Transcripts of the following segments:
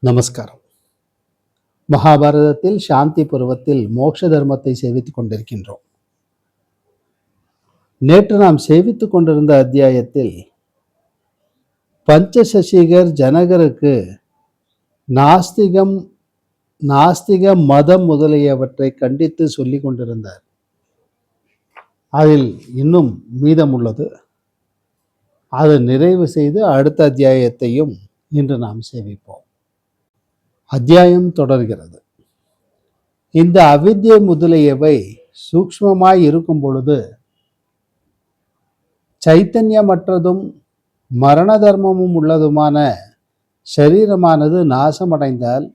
நமஸ்காரம். மகாபாரதத்தில் சாந்தி பருவத்தில் மோட்ச தர்மத்தை சேவித்துக் கொண்டிருக்கின்றோம். நேற்று நாம் சேவித்துக் கொண்டிருந்த அத்தியாயத்தில் பஞ்சசசிகர் ஜனகருக்கு நாஸ்திக மதம் முதலியவற்றை கண்டித்து சொல்லிக் கொண்டிருந்தார். அதில் இன்னும் மீதம் உள்ளது. அதை நிறைவு செய்து அடுத்த அத்தியாயத்தையும் இன்று நாம் சேவிப்போம். அத்தியாயம் தொடர்கிறது. இந்த அவித்யை முதலியவை சூக்ஷ்மமாய் இருக்கும் பொழுது சைத்தன்யமற்றதும் மரண தர்மமும் உள்ளதுமான சரீரமானது நாசமடைந்தால்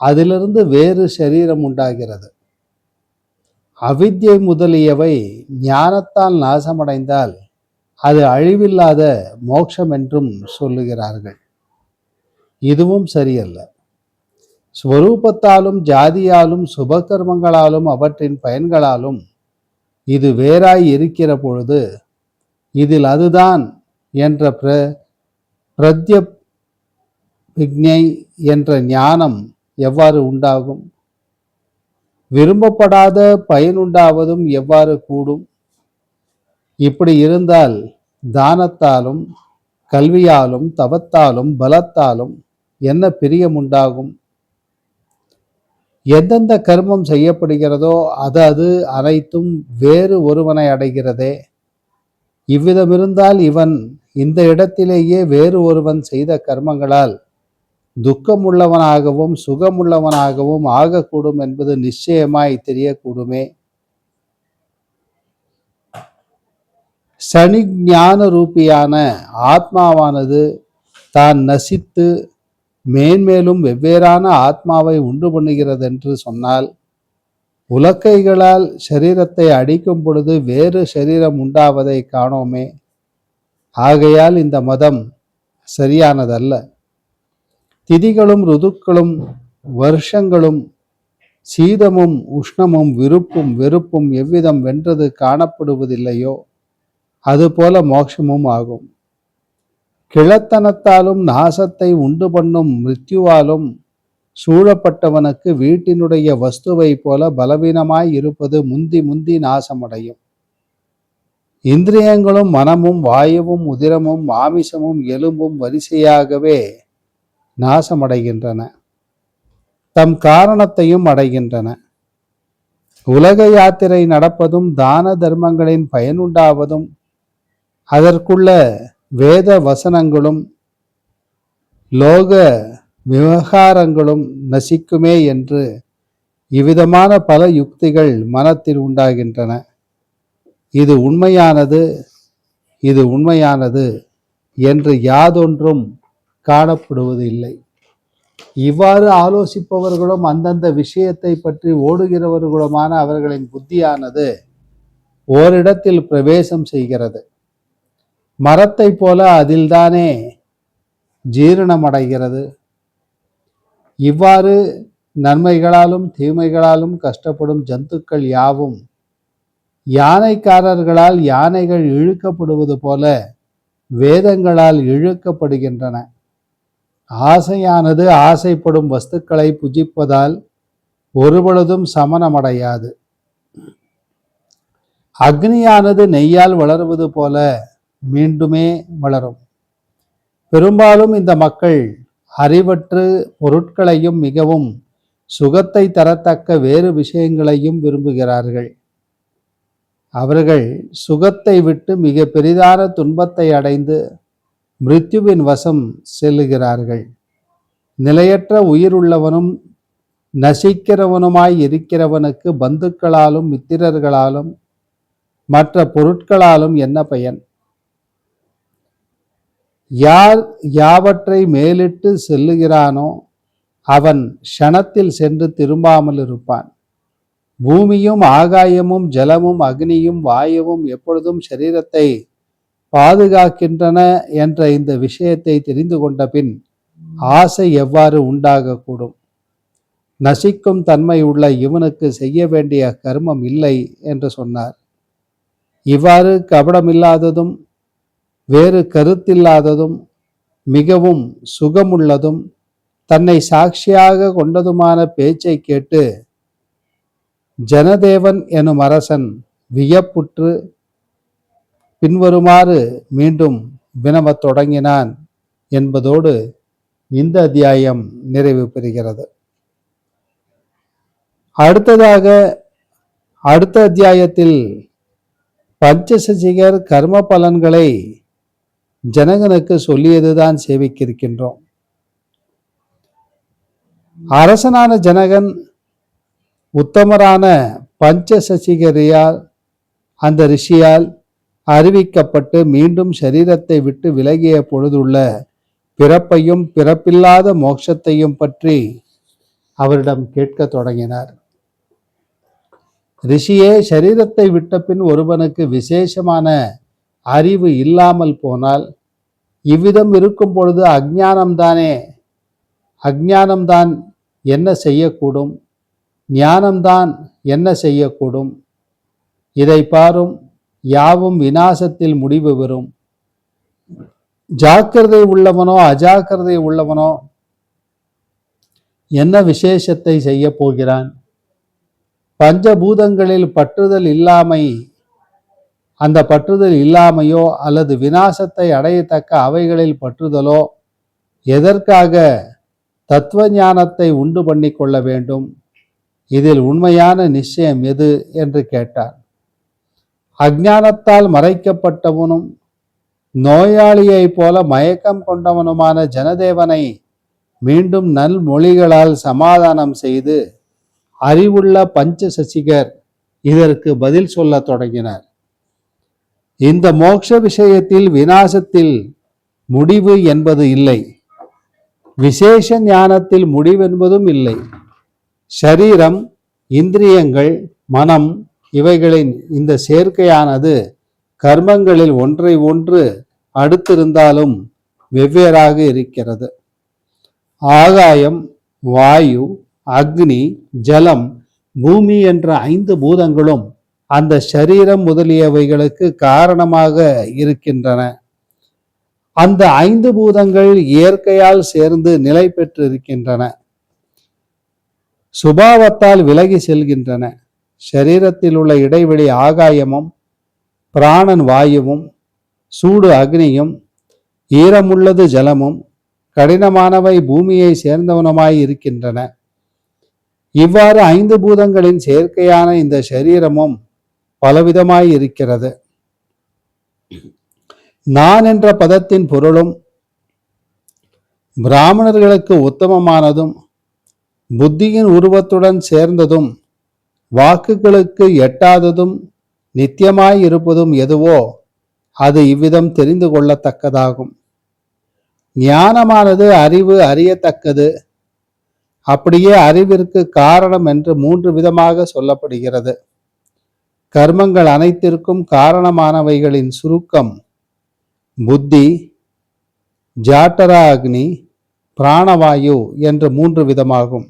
அதிலிருந்து வேறு சரீரம் உண்டாகிறது. அவித்யை முதலியவை ஞானத்தால் நாசமடைந்தால் அது அழிவில்லாத மோட்சம் என்றும் சொல்லுகிறார்கள். இதுவும் சரியல்ல. ஸ்வரூபத்தாலும் ஜாதியாலும் சுபகர்மங்களாலும் அவற்றின் பயன்களாலும் இது வேறாய் இருக்கிற பொழுது இதில் அதுதான் என்ற பிரத்யபிக்ஞை என்ற ஞானம் எவ்வாறு உண்டாகும்? விரும்பப்படாத பயனுண்டாவதும் எவ்வாறு கூடும்? இப்படி இருந்தால் தானத்தாலும் கல்வியாலும் தவத்தாலும் பலத்தாலும் என்ன பிரியம் உண்டாகும்? எந்தெந்த கர்மம் செய்யப்படுகிறதோ அது அனைத்தும் வேறு ஒருவனை அடைகிறதே. இவ்விதமிருந்தால் இவன் இந்த இடத்திலேயே வேறு ஒருவன் செய்த கர்மங்களால் துக்கமுள்ளவனாகவும் சுகமுள்ளவனாகவும் ஆகக்கூடும் என்பது நிச்சயமாய் தெரியக்கூடுமே. சனி ஞான ரூபியான ஆத்மாவானது தான் நசித்து மேன்மேலும் வெவ்வேறான ஆத்மாவை உண்டு பண்ணுகிறது என்று சொன்னால் உலக்கைகளால் சரீரத்தை அடிக்கும் பொழுது வேறு சரீரம் உண்டாவதை காணோமே. ஆகையால் இந்த மதம் சரியானதல்ல. திதிகளும் ருதுக்களும் வருஷங்களும் சீதமும் உஷ்ணமும் விருப்பும் வெறுப்பும் எவ்விதம் வென்றது காணப்படுவதில்லையோ அதுபோல மோட்சமும் ஆகும். கிழத்தனத்தாலும் நாசத்தை உண்டு பண்ணும் மிருத்யுவாலும் சூழப்பட்டவனுக்கு வீட்டினுடைய வஸ்துவை போல பலவீனமாய் இருப்பது முந்தி நாசமடையும். இந்திரியங்களும் மனமும் வாயுவும் உதிரமும் மாமிசமும் எலும்பும் வரிசையாகவே நாசமடைகின்றன. தம் காரணத்தையும் அடைகின்றன. உலக யாத்திரை நடப்பதும் தான தர்மங்களின் பயனுண்டாவதும் அதற்குள்ள வேத வசனங்களும் லோக விவகாரங்களும் நசிக்குமே என்று இவ்விதமான பல யுக்திகள் மனத்தில் உண்டாகின்றன. இது உண்மையானது என்று யாதொன்றும் காணப்படுவது இல்லை. இவ்வாறு ஆலோசிப்பவர்களும் அந்தந்த விஷயத்தை பற்றி ஓடுகிறவர்களுமான அவர்களின் புத்தியானது ஓரிடத்தில் பிரவேசம் செய்கிறது. மரத்தை போல அதில்தானே ஜீரணமடைகிறது. இவ்வாறு நன்மைகளாலும் தீமைகளாலும் கஷ்டப்படும் ஜந்துக்கள் யாவும் யானைக்காரர்களால் யானைகள் இழுக்கப்படுவது போல வேதங்களால் இழுக்கப்படுகின்றன. ஆசையானது ஆசைப்படும் வஸ்துக்களை புஜிப்பதால் ஒருபொழுதும் சமனமடையாது. அக்னியானது நெய்யால் வளருவது போல மீண்டுமே வளரும். பெரும்பாலும் இந்த மக்கள் அறிவற்று பொருட்களையும் மிகவும் சுகத்தை தரத்தக்க வேறு விஷயங்களையும் விரும்புகிறார்கள். அவர்கள் சுகத்தை விட்டு மிக பெரிதான துன்பத்தை அடைந்து மிருத்யுவின் வசம் செல்லுகிறார்கள். நிலையற்ற உயிருள்ளவனும் நசிக்கிறவனுமாய் இருக்கிறவனுக்கு பந்துக்களாலும் மித்திரர்களாலும் மற்ற பொருட்களாலும் என்ன பயன்? யார் யாவற்றை மேலிட்டு செல்லுகிறானோ அவன் க்ஷணத்தில் சென்று திரும்பாமல் இருப்பான். பூமியும் ஆகாயமும் ஜலமும் அக்னியும் வாயுவும் எப்பொழுதும் சரீரத்தை பாதுகாக்கின்றன என்ற இந்த விஷயத்தை தெரிந்து கொண்ட பின் ஆசை எவ்வாறு உண்டாகக்கூடும்? நசிக்கும் தன்மை உள்ள இவனுக்கு செய்ய வேண்டிய கர்மம் இல்லை என்று சொன்னார். இவ்வாறு கபடமில்லாததும் வேறு கருத்தில்லாததும் மிகவும் சுகமுள்ளதும் தன்னை சாட்சியாக கொண்டதுமான பேச்சை கேட்டு ஜனதேவன் எனும் அரசன் வியப்புற்று பின்வருமாறு மீண்டும் வினவத் தொடங்கினான் என்பதோடு இந்த அத்தியாயம் நிறைவு பெறுகிறது. அடுத்ததாக அடுத்த அத்தியாயத்தில் பஞ்சசசிகர் கர்ம பலன்களை ஜனகனுக்கு சொல்லியதுதான் சேவிக்கிருக்கின்றோம். அரசனான ஜனகன் உத்தமரான பஞ்சசசிகரியால் அந்த ரிஷியால் அறிவிக்கப்பட்டு மீண்டும் சரீரத்தை விட்டு விலகிய பொழுதுள்ள பிறப்பையும் பிறப்பில்லாத மோட்சத்தையும் பற்றி அவரிடம் கேட்க தொடங்கினார். ரிஷியே, சரீரத்தை விட்ட பின் ஒருவனுக்கு விசேஷமான அறிவு இல்லாமல் போனால் இவ்விதம் இருக்கும் பொழுது அஞ்ஞானம்தான் என்ன செய்யக்கூடும்? ஞானம்தான் என்ன செய்யக்கூடும்? இதை பாரும், யாவும் விநாசத்தில் முடிவு பெறும். ஜாக்கிரதை உள்ளவனோ அஜாக்கிரதை உள்ளவனோ என்ன விசேஷத்தை செய்ய போகிறான்? பஞ்சபூதங்களில் பற்றுதல் இல்லாமையோ அல்லது விநாசத்தை அடையத்தக்க அவைகளில் பற்றுதலோ எதற்காக தத்துவ ஞானத்தை உண்டு பண்ணி கொள்ள வேண்டும்? இதில் உண்மையான நிச்சயம் எது என்று கேட்டார். அஞ்ஞானத்தால் மறைக்கப்பட்டவனும் நோயாளியைப் போல மயக்கம் கொண்டவனுமான ஜனதேவனை மீண்டும் நல்மொழிகளால் சமாதானம் செய்து அறிவுள்ள பஞ்சசசிகர் இதற்கு பதில் சொல்ல தொடங்கினார். இந்த மோட்ச விஷயத்தில் விநாசத்தில் முடிவு என்பது இல்லை, விசேஷ ஞானத்தில் முடிவென்பதும் இல்லை. சரீரம், இந்திரியங்கள், மனம் இவைகளின் இந்த சேர்க்கையானது கர்மங்களில் ஒன்றை ஒன்று அடுத்திருந்தாலும் வெவ்வேறாக இருக்கிறது. ஆகாயம், வாயு, அக்னி, ஜலம், பூமி என்ற 5 பூதங்களும் அந்த சரீரம் முதலியவைகளுக்கு காரணமாக இருக்கின்றன. அந்த 5 பூதங்கள் இயற்கையால் சேர்ந்து நிலை பெற்றிருக்கின்றன. சுபாவத்தால் விலகி செல்கின்றன. சரீரத்தில் உள்ள இடைவெளி ஆகாயமும் பிராணன் வாயுவும் சூடு அக்னியும் ஈரமுள்ளது ஜலமும் கடினமானவை பூமியை சேர்ந்தவனுமாய் இருக்கின்றன. இவ்வாறு 5 பூதங்களின் சேர்க்கையான இந்த சரீரமும் பலவிதமாய் இருக்கிறது. நான் என்ற பதத்தின் பொருளும் பிராமணர்களுக்கு உத்தமமானதும் புத்தியின் உருவத்துடன் சேர்ந்ததும் வாக்குகளுக்கு எட்டாததும் நித்தியமாய் இருப்பதும் எதுவோ அது இவ்விதம் தெரிந்து கொள்ளத்தக்கதாகும். ஞானமானது அறிவு அறியத்தக்கது. அப்படியே அறிவிற்கு காரணம் என்று 3 விதமாக சொல்லப்படுகிறது. கர்மங்கள் அனைத்திற்கும் காரணமானவைகளின் சுருக்கம் புத்தி, ஜாட்டரா அக்னி, பிராணவாயு என்று 3 விதமாகும்.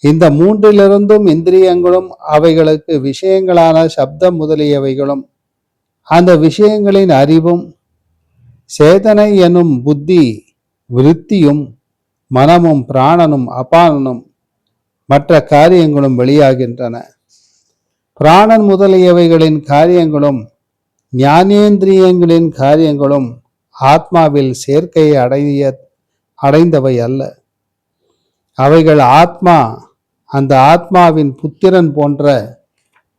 இந்த 3லிருந்தும் இந்திரியங்களும் அவைகளுக்கு விஷயங்களான சப்தம் முதலியவைகளும் அந்த விஷயங்களின் அறிவும் சேதனை எனும் புத்தி விருத்தியும் மனமும் பிராணனும் அபானனும் மற்ற காரியங்களும் வெளியாகின்றன. பிராணன் முதலியவைகளின் காரியங்களும் ஞானேந்திரியங்களின் காரியங்களும் ஆத்மாவில் சேர்க்கையை அடைந்தவை அல்ல. அவைகள் அந்த ஆத்மாவின் புத்திரன் போன்ற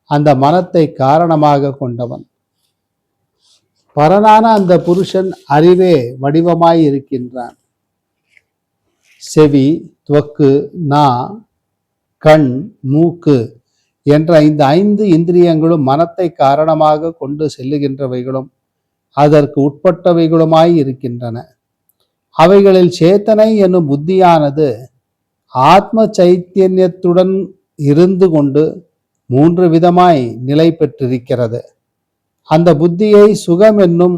அந்த மனத்தை காரணமாக கொண்டவன். பரனான அந்த புருஷன் அறிவே வடிவமாய் இருக்கின்றான். செவி, துவக்கு, நா, கண், மூக்கு என்ற இந்த 5 இந்திரியங்களும் மனத்தை காரணமாக கொண்டு செல்லுகின்றவைகளும் அதற்கு உட்பட்டவைகளுமாய் இருக்கின்றன. அவைகளில் சேத்தனை என்னும் புத்தியானது ஆத்ம சைத்தன்யத்துடன் இருந்து கொண்டு 3 விதமாய் நிலை பெற்றிருக்கிறது. அந்த புத்தியை சுகம் என்னும்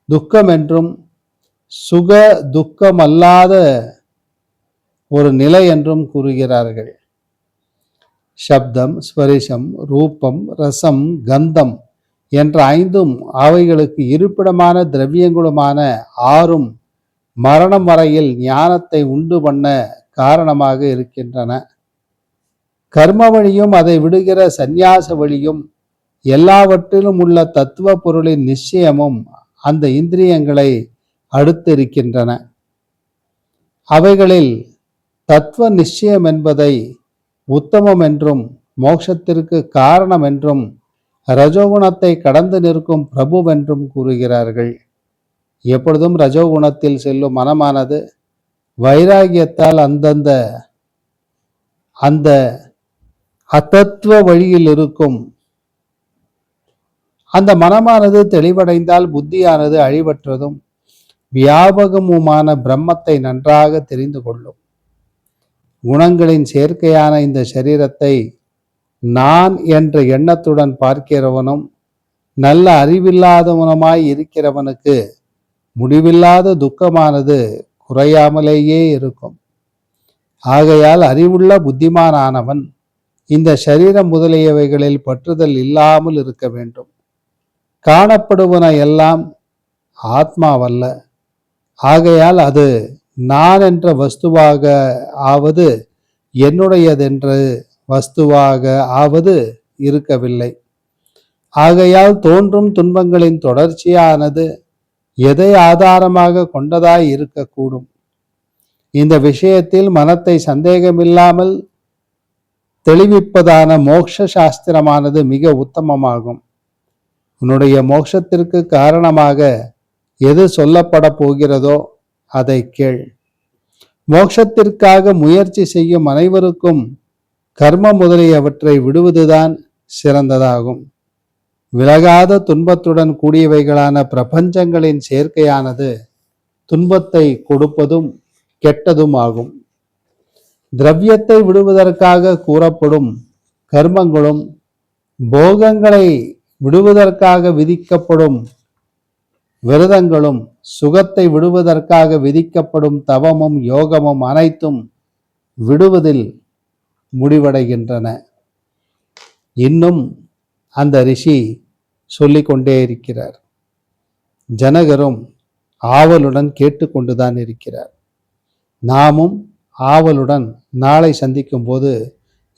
துக்கம் என்றும் சுக துக்கமல்லாத ஒரு நிலை என்றும் கூறுகிறார்கள். சப்தம், ஸ்பரிசம், ரூபம், ரசம், கந்தம் என்ற 5ம் அவைகளுக்கு இருப்பிடமான திரவியங்களுமான 6ம் மரணம் வரையில் ஞானத்தை உண்டு பண்ண காரணமாக இருக்கின்றன. கர்ம வழியும் அதை விடுகிற சந்நியாச வழியும் எல்லாவற்றிலும் உள்ள தத்துவ பொருளின் நிச்சயமும் அந்த இந்திரியங்களை அடுத்திருக்கின்றன. அவைகளில் தத்துவ நிச்சயம் என்பதை உத்தமம் என்றும் மோட்சத்திற்கு காரணம் என்றும் ரஜோகுணத்தை கடந்து நிற்கும் பிரபுவென்றும் கூறுகிறார்கள். எப்பொழுதும் ரஜோகுணத்தில் செல்லும் மனமானது வைராகியத்தால் அந்த அத்தத்துவ வழியில் இருக்கும் அந்த மனமானது தெளிவடைந்தால் புத்தியானது அழிவற்றதும் வியாபகமுமான பிரம்மத்தை நன்றாக தெரிந்து கொள்ளும். குணங்களின் சேர்க்கையான இந்த சரீரத்தை நான் என்ற எண்ணத்துடன் பார்க்கிறவனும் நல்ல அறிவில்லாதவனுமாய் இருக்கிறவனுக்கு முடிவில்லாத துக்கமானது குறையாமலேயே இருக்கும். ஆகையால் அறிவுள்ள புத்திமானானவன் இந்த சரீரம் முதலியவைகளில் பற்றுதல் இல்லாமல் இருக்க வேண்டும். காணப்படுவன எல்லாம் ஆத்மாவல்ல. ஆகையால் அது நான் என்ற வஸ்துவாக ஆவது என்னுடையதென்று வஸ்துவாக ஆவது இருக்கவில்லை. ஆகையால் தோன்றும் துன்பங்களின் தொடர்ச்சியானது எதை ஆதாரமாக கொண்டதாய் இருக்கக்கூடும். இந்த விஷயத்தில் மனத்தை சந்தேகமில்லாமல் தெளிவிப்பதான மோட்ச சாஸ்திரமானது மிக உத்தமமாகும். உன்னுடைய மோட்சத்திற்கு காரணமாக எது சொல்லப்பட போகிறதோ அதை கேள். மோட்சத்திற்காக முயற்சி செய்யும் அனைவருக்கும் கர்ம முதலியவற்றை விடுவதுதான் சிறந்ததாகும். விலகாத துன்பத்துடன் கூடியவைகளான பிரபஞ்சங்களின் சேர்க்கையானது துன்பத்தை கொடுப்பதும் கெட்டதும் ஆகும். திரவியத்தை விடுவதற்காக கூறப்படும் கர்மங்களும் போகங்களை விடுவதற்காக விதிக்கப்படும் விரதங்களும் சுகத்தை விடுவதற்காக விதிக்கப்படும் தவமும் யோகமும் அனைத்தும் விடுவதில் முடிவடைகின்றன. இன்னும் அந்த ரிஷி சொல்லிக்கொண்டே இருக்கிறார். ஜனகரும் ஆவலுடன் கேட்டுக்கொண்டுதான் இருக்கிறார். நாமும் ஆவலுடன் நாளை சந்திக்கும் போது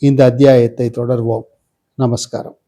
இந்த அத்தியாயத்தை தொடர்வோம். நமஸ்காரம்.